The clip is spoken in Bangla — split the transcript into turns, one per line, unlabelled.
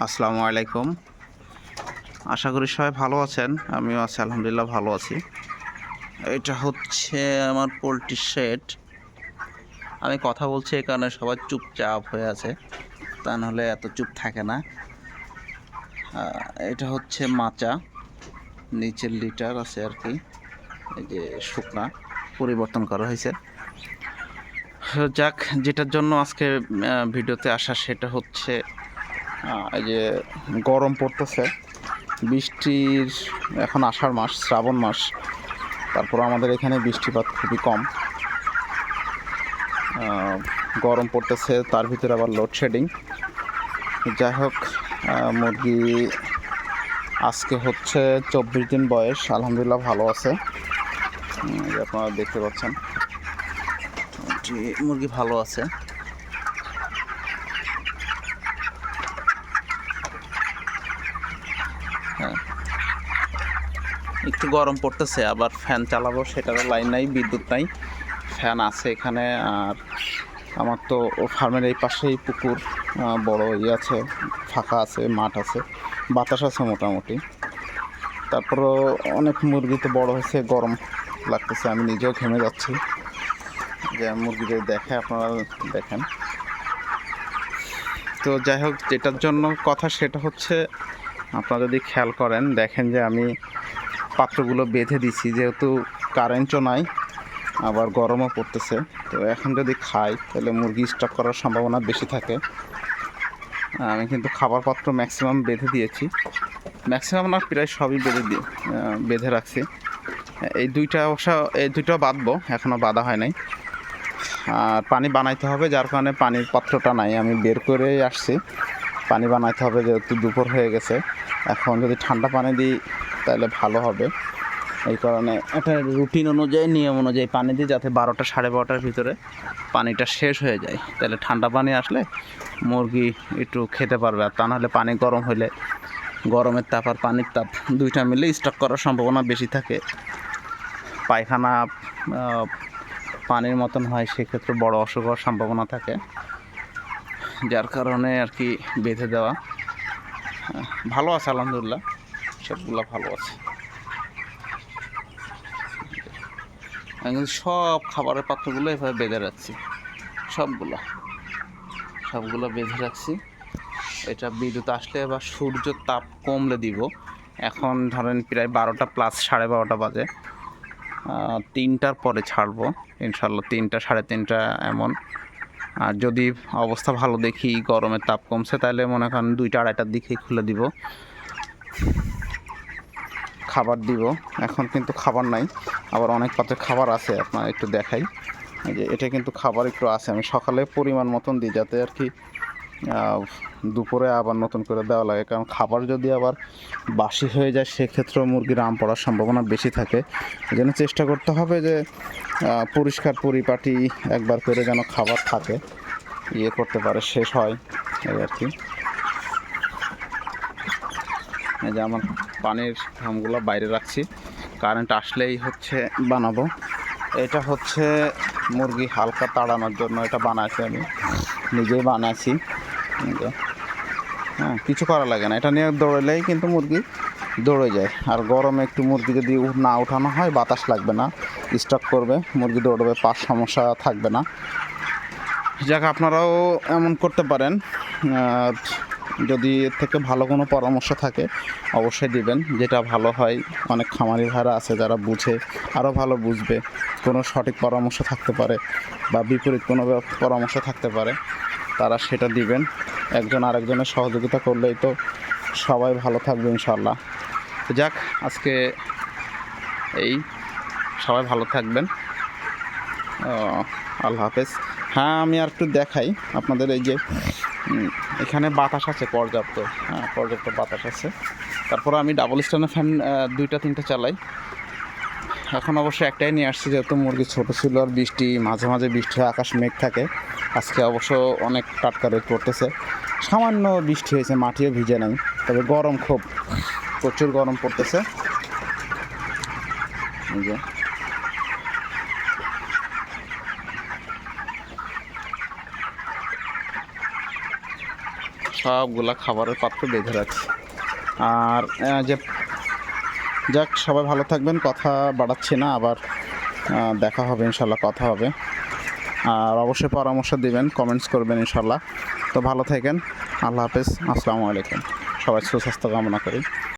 আসসালামু আলাইকুম। আশা করি সবাই ভালো আছেন। আমিও আছি, আলহামদুলিল্লাহ ভালো আছি। এটা হচ্ছে আমার পোলট্রির শেড। আমি কথা বলছি এই কারণে সবাই চুপচাপ হয়ে আছে, তা নাহলে এত চুপ থাকে না। এটা হচ্ছে মাচা, নিচের লিটার আছে আর কি, এই যে শুকনা পরিবর্তন করা হয়েছে। যাক, যেটার জন্য আজকে ভিডিওতে আসা সেটা হচ্ছে এই যে গরম পড়তেছে, বৃষ্টির এখন আষাঢ় মাস, শ্রাবণ মাস, তারপর আমাদের এখানে বৃষ্টিপাত খুবই কম, গরম পড়তেছে, তার ভিতরে আবার লোডশেডিং। যাই হোক, মুরগি আজকে হচ্ছে 24 দিন বয়স, আলহামদুলিল্লাহ ভালো আছে। আপনারা দেখতে পাচ্ছেন মুরগি ভালো আছে। হ্যাঁ, একটু গরম পড়তেছে, আবার ফ্যান চালাবো সেটারও লাইন নাই, বিদ্যুৎ নাই। ফ্যান আছে এখানে। আর আমার তো ফার্মের এই পাশেই পুকুর, বড় আছে, ফাঁকা আছে, মাঠ আছে, বাতাস আছে মোটামুটি। তারপরও অনেক মুরগি তো বড় হয়েছে, গরম লাগতেছে, আমি নিজেও ঘেমে যাচ্ছি। যে মুরগিদের দেখে আপনারা দেখেন। তো যাই হোক, যেটার জন্য কথা সেটা হচ্ছে, আপনারা যদি খেয়াল করেন দেখেন যে আমি পাত্রগুলো বেঁধে দিছি, যেহেতু কারেন্টও নাই, আবার গরমও পড়তেছে। তো এখন যদি খাই তাহলে মুরগি স্টক করার সম্ভাবনা বেশি থাকে। আমি কিন্তু খাবার পাত্র ম্যাক্সিমাম বেঁধে দিয়েছি, ম্যাক্সিমাম না, প্রায় সবই বেঁধে রাখছি। এই দুইটাও বাঁধবো, এখনও বাঁধা হয় নাই। আর পানি বানাইতে হবে, যার কারণে পানির পাত্রটা নাই, আমি বের করে আসছি। পানি বানাইতে হবে, যেহেতু দুপুর হয়ে গেছে। এখন যদি ঠান্ডা পানি দিই তাহলে ভালো হবে। এই কারণে একটা রুটিন অনুযায়ী, নিয়ম অনুযায়ী পানি দিই, যাতে 12টা 12:30টার ভিতরে পানিটা শেষ হয়ে যায়। তাহলে ঠান্ডা পানি আসলে মুরগি একটু খেতে পারবে। আর তা নাহলে পানি গরম হইলে গরমের তাপ আর পানির তাপ দুইটা মিলে স্টক করার সম্ভাবনা বেশি থাকে। পায়খানা পানির মতন হয়, সেক্ষেত্রে বড় অসুখ হওয়ার সম্ভাবনা থাকে, যার কারণে আর কি বেঁধে দেওয়া। ভালো আছে আলহামদুলিল্লাহ, সবগুলো ভালো আছে। আমি কিন্তু সব খাবারের পাত্রগুলো এভাবে বেঁধে রাখছি, সবগুলো বেঁধে রাখছি। এটা বিদ্যুৎ আসলে বা সূর্যের তাপ কমলে দিব। এখন ধরেন প্রায় 12টা প্লাস, 12:30 বাজে। 3টার পরে ছাড়বো ইনশাল্লাহ, 3টা 3:30 এমন। আর যদি অবস্থা ভালো দেখি, গরমের তাপ কমছে, তাহলে মনে করেন 2টা 2:30টার দিকেই খুলে দিব। খাবার দিব, এখন কিন্তু খাবার নাই, আবার অনেক পাত্রে খাবার আছে, আপনার একটু দেখাই। যে এটা কিন্তু খাবার একটু আছে, আমি সকালে পরিমাণ মতন দিই, যাতে আর কি দুপুরে আবার নতুন করে দেওয়া লাগে। কারণ খাবার যদি আবার বাসি হয়ে যায়, সেক্ষেত্রেও মুরগির আম পড়ার সম্ভাবনা বেশি থাকে। এই জন্য চেষ্টা করতে হবে যে পরিষ্কার পরিপাটি একবার করে যেন খাবার থাকে, করতে পারে, শেষ হয়, এই আর কি। এই যে আমার পানির ড্রামগুলো বাইরে রাখছি, কারেন্ট আসলেই হচ্ছে বানাবো। এটা হচ্ছে মুরগি হালকা তাড়ানোর জন্য এটা বানাইছি, আমি নিজেই বানাইছি। হ্যাঁ, কিছু করা লাগে না, এটা নিয়ে দৌড়ালেই কিন্তু মুরগি দৌড়ে যায়। আর গরমে একটু মুরগি যদি না উঠানো হয়, বাতাস লাগবে না, স্টক করবে, মুরগি দৌড়বে, পাশ সমস্যা থাকবে না। যাক, আপনারাও এমন করতে পারেন। যদি এর থেকে ভালো কোনো পরামর্শ থাকে অবশ্যই দিবেন, যেটা ভালো হয়। অনেক খামারি ভাইরা আছে যারা বুঝে, আরও ভালো বুঝবে, কোনো সঠিক পরামর্শ থাকতে পারে বা বিপরীত কোনো পরামর্শ থাকতে পারে, তারা সেটা দিবেন। একজন আরেকজনের সহযোগিতা করলেই তো সবাই ভালো থাকবে ইনশাল্লাহ। যাক, আজকে এই, সবাই ভালো থাকবেন, আল্লাহ হাফেজ। হ্যাঁ, আমি আর একটু দেখাই আপনাদের। এই যে এখানে বাতাস আছে পর্যাপ্ত, পর্যাপ্ত বাতাস আছে। তারপর আমি ডাবল স্ট্যান্ডার্ড ফ্যান 2টা 3টা চালাই। এখন অবশ্য একটাই নিয়ে আসছি, যেহেতু মুরগি ছোটো ছিল, আর বৃষ্টি মাঝে মাঝে বৃষ্টি হয়, আকাশ মেঘ থাকে। আজকে অবশ্য অনেক টাটকা রোদ পড়তেছে, সামান্য বৃষ্টি হয়েছে, মাটিও ভিজে নাই, তবে গরম খুব, প্রচুর গরম পড়তেছে। এই যে সবগুলা খাবারের পাত্র বেঁধে রাখছি। আর যে যাক, সবাই ভালো থাকবেন, কথা বাড়াচ্ছি না, আবার দেখা হবে ইনশাল্লাহ, কথা হবে। আর অবশ্যই পরামর্শ দিবেন, কমেন্টস করবেন ইনশাল্লাহ। তো ভালো থাকেন, আল্লাহ হাফেজ, আসসালামু আলাইকুম। সবাই সুস্বাস্থ্য কামনা করি।